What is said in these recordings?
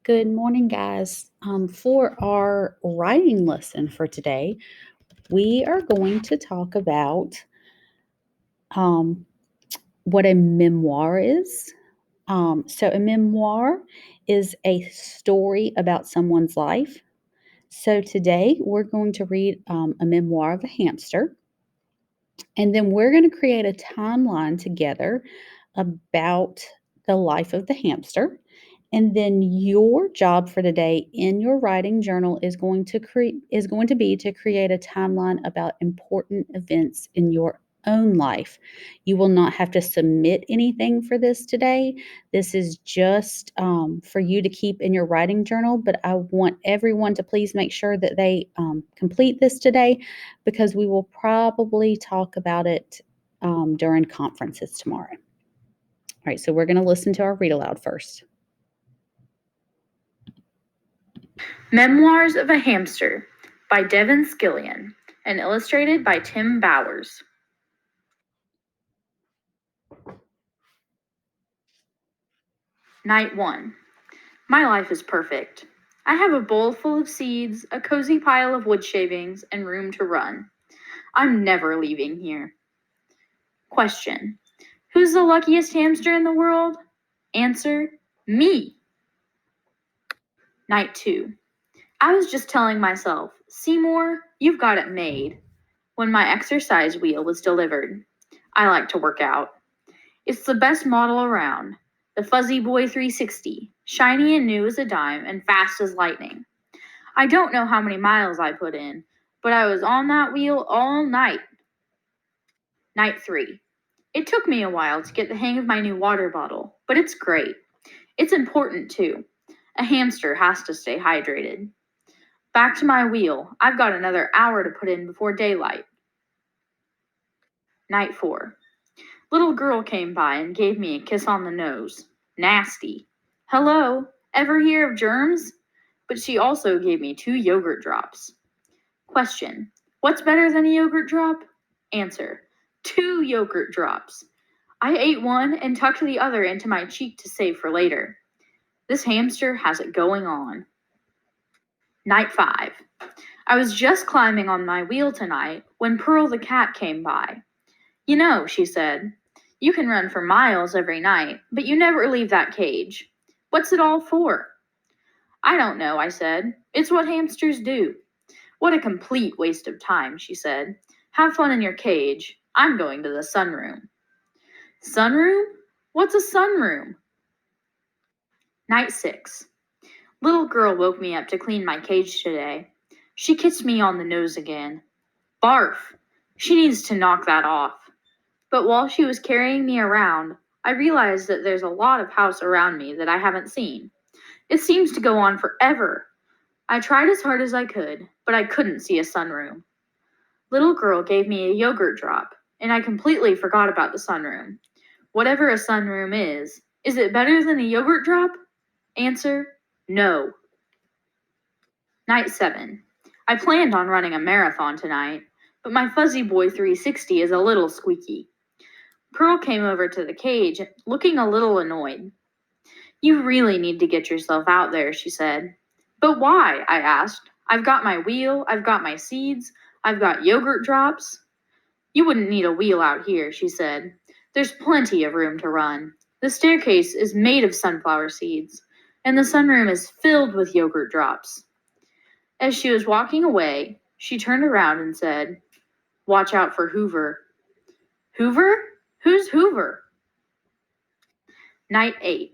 Good morning, guys. For our writing lesson for today, we are going to talk about um, what a memoir is. So, a memoir is a story about someone's life. So, today we're going to read a memoir of a hamster, and then we're going to create a timeline together about the life of the hamster. And then your job for today in your writing journal is going to be to create a timeline about important events in your own life. You will not have to submit anything for this today. This is just for you to keep in your writing journal. But I want everyone to please make sure that they complete this today because we will probably talk about it during conferences tomorrow. All right, so we're going to listen to our read aloud first. Memoirs of a Hamster by Devin Skillion and illustrated by Tim Bowers. Night 1. My life is perfect. I have a bowl full of seeds, a cozy pile of wood shavings, and room to run. I'm never leaving here. Question. Who's the luckiest hamster in the world? Answer. Me. Night 2. I was just telling myself, Seymour, you've got it made, when my exercise wheel was delivered. I like to work out. It's the best model around, the Fuzzy Boy 360, shiny and new as a dime and fast as lightning. I don't know how many miles I put in, but I was on that wheel all night. Night 3. It took me a while to get the hang of my new water bottle, but it's great. It's important too. A hamster has to stay hydrated. Back to my wheel. I've got another hour to put in before daylight. Night 4. Little girl came by and gave me a kiss on the nose. Nasty. Hello, ever hear of germs? But she also gave me 2 yogurt drops. Question. What's better than a yogurt drop? Answer. 2 yogurt drops. I ate one and tucked the other into my cheek to save for later. This hamster has it going on. Night 5. I was just climbing on my wheel tonight when Pearl the cat came by. You know, she said, you can run for miles every night, but you never leave that cage. What's it all for? I don't know, I said. It's what hamsters do. What a complete waste of time, she said. Have fun in your cage. I'm going to the sunroom. Sunroom? What's a sunroom? Night 6. Little girl woke me up to clean my cage today. She kissed me on the nose again. Barf! She needs to knock that off. But while she was carrying me around, I realized that there's a lot of house around me that I haven't seen. It seems to go on forever. I tried as hard as I could, but I couldn't see a sunroom. Little girl gave me a yogurt drop, and I completely forgot about the sunroom. Whatever a sunroom is it better than a yogurt drop? Answer, no. Night 7. I planned on running a marathon tonight, but my Fuzzy Boy 360 is a little squeaky. Pearl came over to the cage, looking a little annoyed. You really need to get yourself out there, she said. But why? I asked. I've got my wheel, I've got my seeds, I've got yogurt drops. You wouldn't need a wheel out here, she said. There's plenty of room to run. The staircase is made of sunflower seeds, and the sunroom is filled with yogurt drops. As she was walking away, she turned around and said, Watch out for Hoover. Hoover? Who's Hoover? Night 8.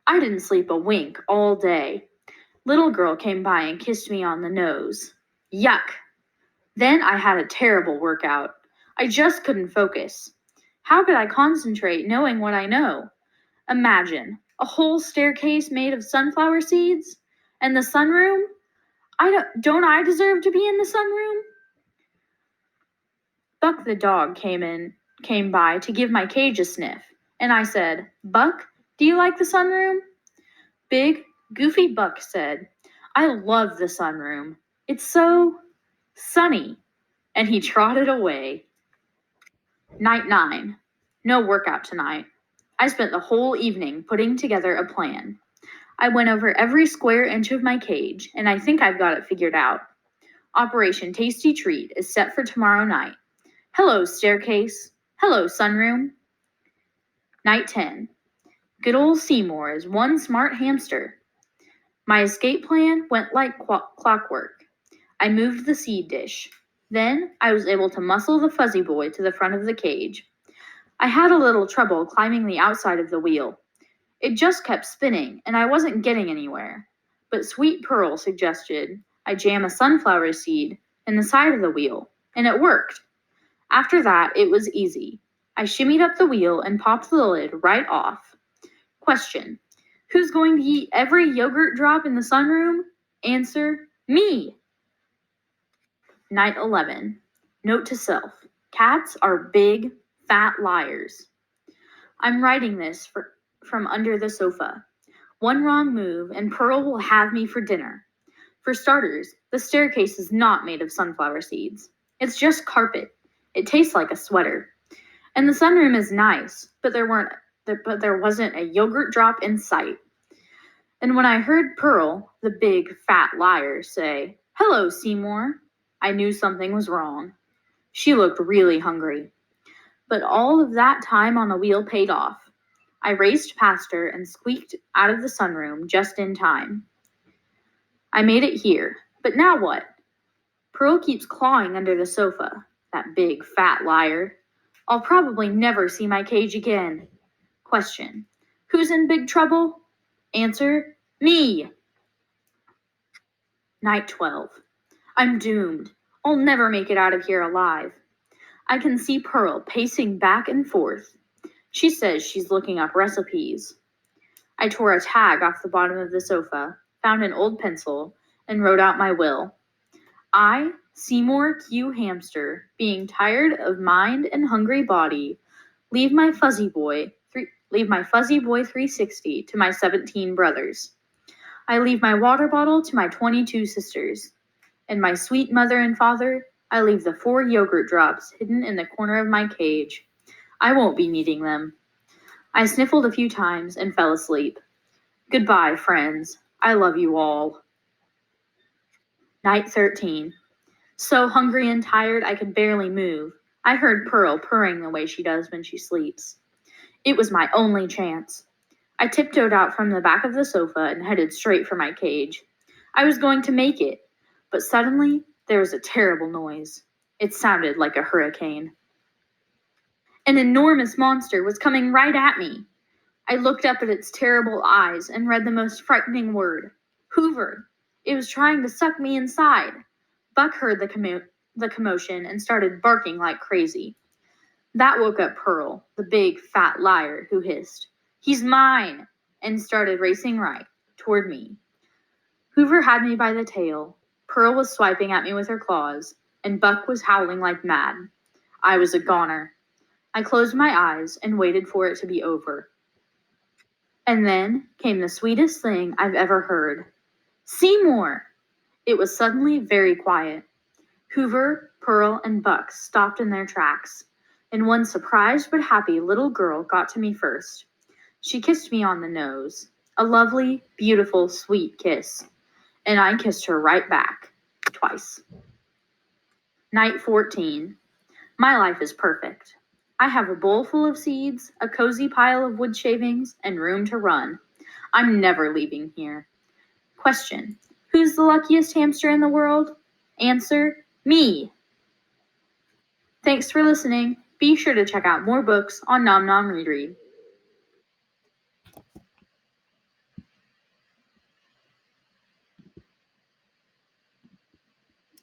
I didn't sleep a wink all day. Little girl came by and kissed me on the nose. Yuck! Then I had a terrible workout. I just couldn't focus. How could I concentrate knowing what I know? Imagine, a whole staircase made of sunflower seeds? And the sunroom? Don't I deserve to be in the sunroom? Buck the dog came by to give my cage a sniff, and I said, Buck, do you like the sunroom? Big, goofy Buck said, I love the sunroom. It's so sunny. And he trotted away. Night 9. No workout tonight. I spent the whole evening putting together a plan. I went over every square inch of my cage, and I think I've got it figured out. Operation Tasty Treat is set for tomorrow night. Hello, staircase. Hello, sunroom. Night 10. Good old Seymour is one smart hamster. My escape plan went like clockwork. I moved the seed dish. Then I was able to muscle the fuzzy boy to the front of the cage. I had a little trouble climbing the outside of the wheel. It just kept spinning, and I wasn't getting anywhere. But Sweet Pearl suggested I jam a sunflower seed in the side of the wheel, and it worked. After that, it was easy. I shimmied up the wheel and popped the lid right off. Question: who's going to eat every yogurt drop in the sunroom? Answer: me. Night 11. Note to self: cats are big, fat liars. I'm writing this from under the sofa. One wrong move, and Pearl will have me for dinner. For starters, the staircase is not made of sunflower seeds. It's just carpet. It tastes like a sweater. And the sunroom is nice, but there wasn't a yogurt drop in sight. And when I heard Pearl, the big fat liar, say, "Hello, Seymour," I knew something was wrong. She looked really hungry. But all of that time on the wheel paid off. I raced past her and squeaked out of the sunroom just in time. I made it here, but now what? Pearl keeps clawing under the sofa, that big fat liar. I'll probably never see my cage again. Question: who's in big trouble? Answer: me. Night 12. I'm doomed. I'll never make it out of here alive. I can see Pearl pacing back and forth. She says she's looking up recipes. I tore a tag off the bottom of the sofa, found an old pencil, and wrote out my will. I, Seymour Q. Hamster, being tired of mind and hungry body, leave my fuzzy boy 360 to my 17 brothers. I leave my water bottle to my 22 sisters. And my sweet mother and father, I leave the 4 yogurt drops hidden in the corner of my cage. I won't be needing them. I sniffled a few times and fell asleep. Goodbye, friends. I love you all. Night 13. So hungry and tired I could barely move. I heard Pearl purring the way she does when she sleeps. It was my only chance. I tiptoed out from the back of the sofa and headed straight for my cage. I was going to make it, but suddenly there was a terrible noise. It sounded like a hurricane. An enormous monster was coming right at me. I looked up at its terrible eyes and read the most frightening word: Hoover. It was trying to suck me inside. Buck heard the commotion and started barking like crazy. That woke up Pearl, the big fat liar, who hissed, "He's mine!" and started racing right toward me. Hoover had me by the tail. Pearl was swiping at me with her claws, and Buck was howling like mad. I was a goner. I closed my eyes and waited for it to be over. And then came the sweetest thing I've ever heard. Seymour! It was suddenly very quiet. Hoover, Pearl, and Buck stopped in their tracks, and one surprised but happy little girl got to me first. She kissed me on the nose, a lovely, beautiful, sweet kiss, and I kissed her right back, twice. Night 14. My life is perfect. I have a bowl full of seeds, a cozy pile of wood shavings, and room to run. I'm never leaving here. Question: who's the luckiest hamster in the world? Answer: me. Thanks for listening. Be sure to check out more books on Nom Nom Read Read.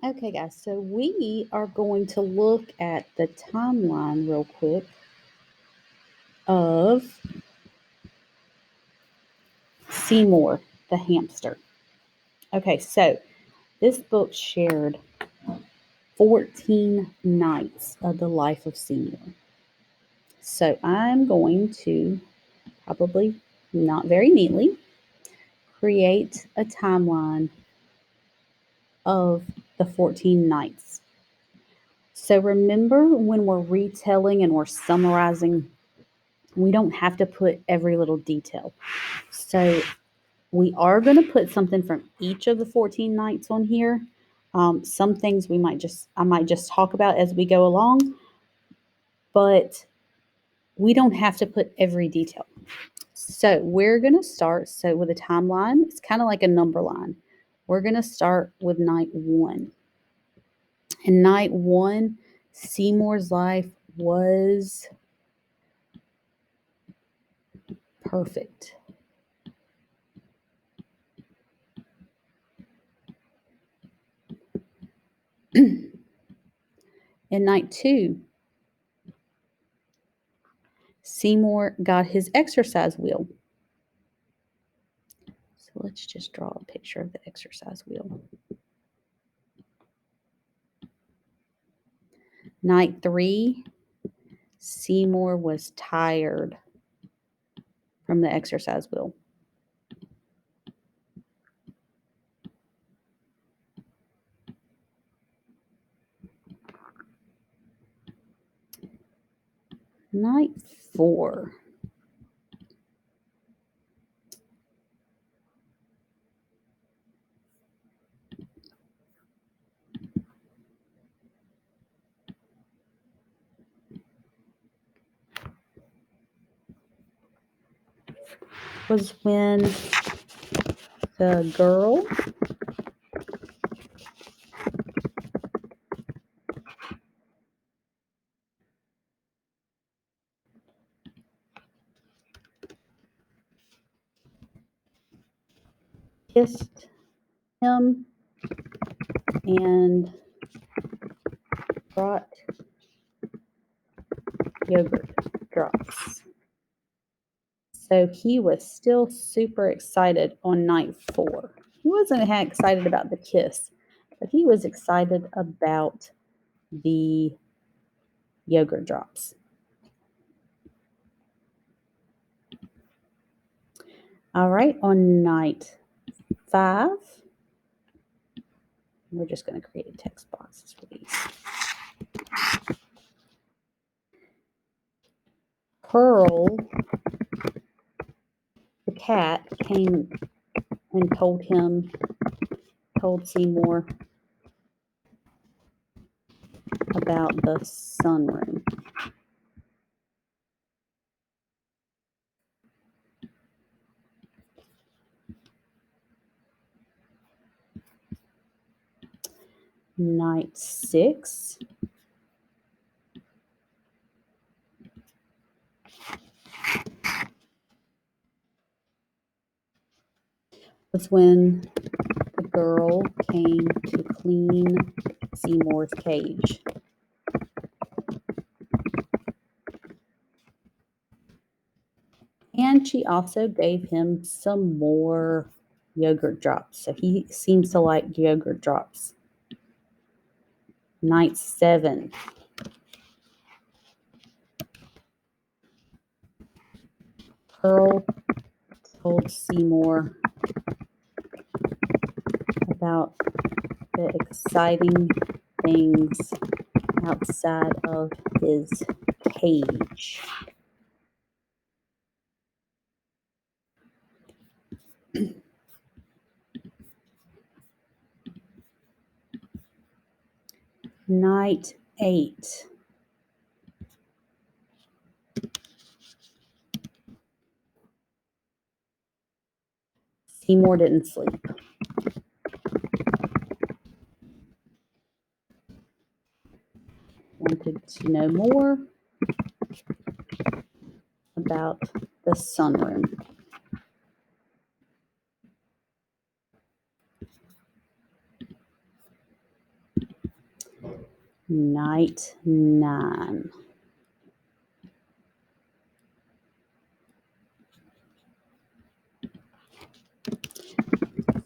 Okay, guys, so we are going to look at the timeline real quick of Seymour the hamster. Okay, so this book shared 14 nights of the life of Seymour. So I'm going to probably not very neatly create a timeline of the 14 nights. So remember, when we're retelling and we're summarizing, we don't have to put every little detail. So We are going to put something from each of the 14 nights on here. Some things I might just talk about as we go along, but we don't have to put every detail. So we're going to start. So with a timeline, it's kind of like a number line. We're going to start with night 1. And night 1, Seymour's life was perfect. In night 2, Seymour got his exercise wheel. So let's just draw a picture of the exercise wheel. Night 3, Seymour was tired from the exercise wheel. Night 4. Was when the girl kissed him and brought yogurt drops. So he was still super excited on night 4. He wasn't excited about the kiss, but he was excited about the yogurt drops. All right, on night 5, we're just going to create text boxes for these. Pearl, the cat, came and told Seymour about the sunroom. Night 6, was when the girl came to clean Seymour's cage. And she also gave him some more yogurt drops. So he seems to like yogurt drops. Night 7. Pearl told Seymour about the exciting things outside of his cage. Night 8. Seymour didn't sleep. Wanted to know more about the sunroom. Night 9.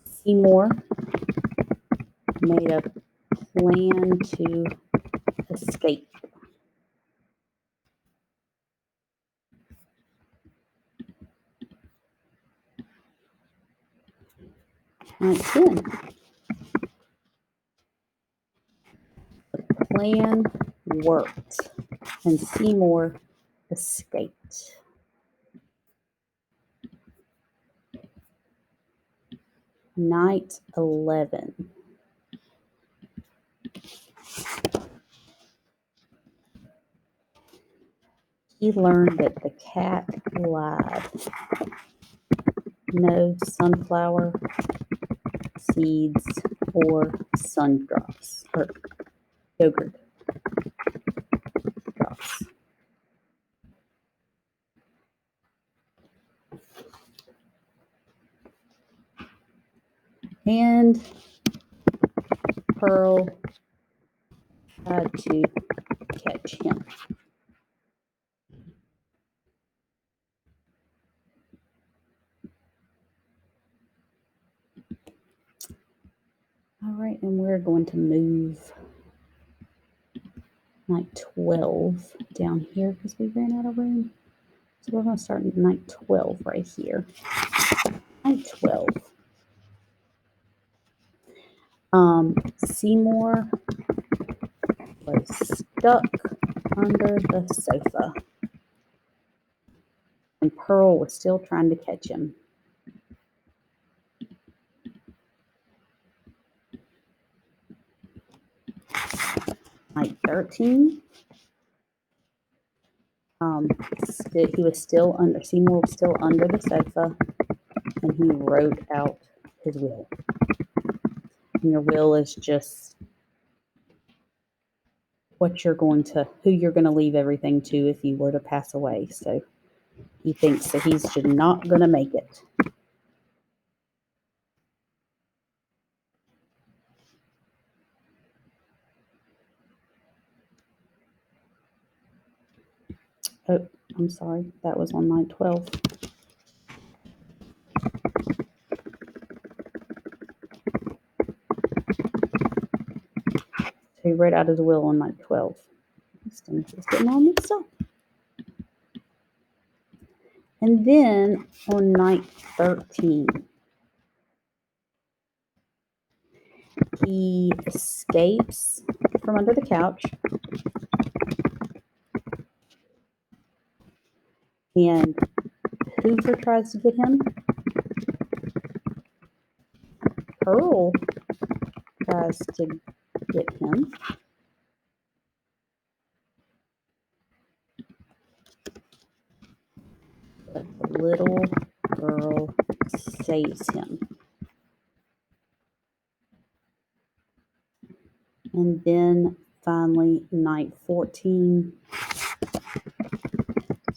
Seymour made a plan to escape. Night 10. The plan worked, and Seymour escaped. Night 11. He learned that the cat lied. No sunflower seeds or sun drops or yogurt drops. And Pearl tried to catch him. All right, and we're going to move night 12 down here because we ran out of room. So we're going to start night 12 right here. Night 12. Seymour was stuck under the sofa, and Pearl was still trying to catch him. Night 13. He was still under. Seymour was still under the sofa, and he wrote out his will. And your will is just who you're going to leave everything to if you were to pass away. So he thinks that he's just not going to make it. Oh, I'm sorry. That was on night 12. So he wrote out his will on night 12. This thing is getting all mixed up. And then on night 13, he escapes from under the couch and Hoover tries to get him. Pearl tries to get him. But the little girl saves him. And then finally, night 14,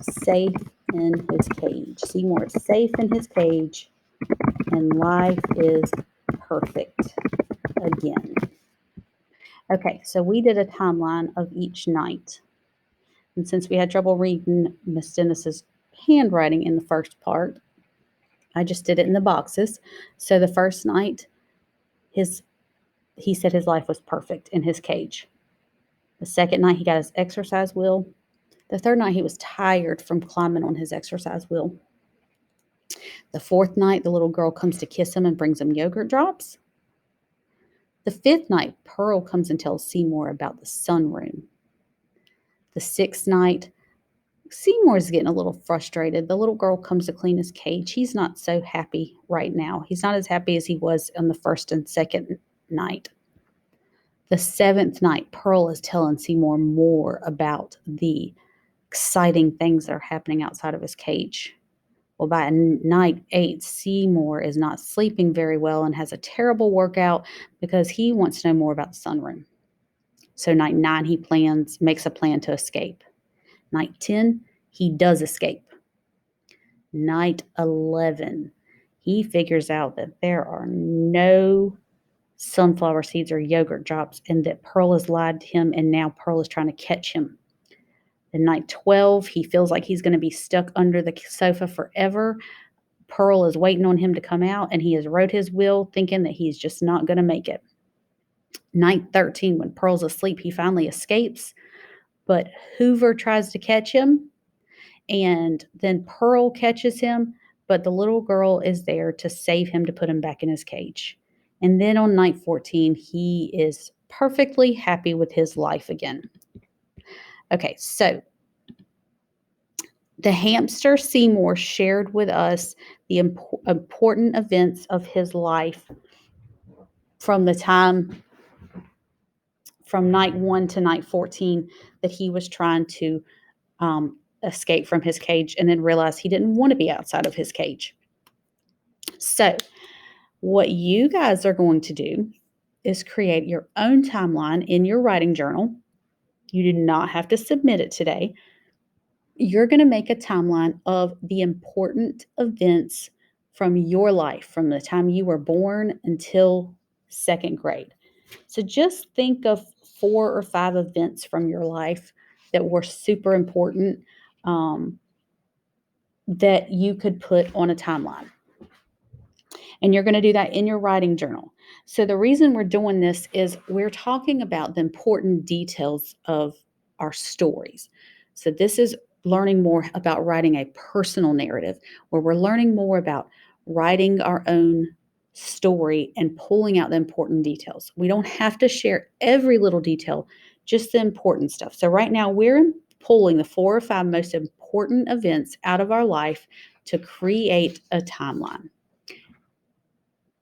safe in his cage. Seymour is safe in his cage, and life is perfect again. Okay, so we did a timeline of each night. And since we had trouble reading Miss Dennis's handwriting in the first part, I just did it in the boxes. So the first night, he said his life was perfect in his cage. The second night, he got his exercise wheel. The third night, he was tired from climbing on his exercise wheel. The fourth night, the little girl comes to kiss him and brings him yogurt drops. The fifth night, Pearl comes and tells Seymour about the sunroom. The sixth night, Seymour's getting a little frustrated. The little girl comes to clean his cage. He's not so happy right now. He's not as happy as he was on the first and second night. The seventh night, Pearl is telling Seymour more about the exciting things that are happening outside of his cage. Well, by night 8, Seymour is not sleeping very well and has a terrible workout because he wants to know more about the sunroom. So night 9, he makes a plan to escape. Night 10, he does escape. Night 11, he figures out that there are no sunflower seeds or yogurt drops and that Pearl has lied to him, and now Pearl is trying to catch him. Then night 12, he feels like he's going to be stuck under the sofa forever. Pearl is waiting on him to come out, and he has wrote his will thinking that he's just not going to make it. Night 13, when Pearl's asleep, he finally escapes, but Hoover tries to catch him, and then Pearl catches him, but the little girl is there to save him, to put him back in his cage. And then on night 14, he is perfectly happy with his life again. Okay, so The hamster Seymour shared with us the important events of his life from the time from night 1 to night 14 that he was trying to escape from his cage and then realized he didn't want to be outside of his cage. So, what you guys are going to do is create your own timeline in your writing journal. You do not have to submit it today. You're going to make a timeline of the important events from your life, from the time you were born until second grade. So just think of 4 or 5 events from your life that were super important, that you could put on a timeline. And you're going to do that in your writing journal. So the reason we're doing this is we're talking about the important details of our stories. So this is learning more about writing a personal narrative, where we're learning more about writing our own story and pulling out the important details. We don't have to share every little detail, just the important stuff. So right now we're pulling the 4 or 5 most important events out of our life to create a timeline.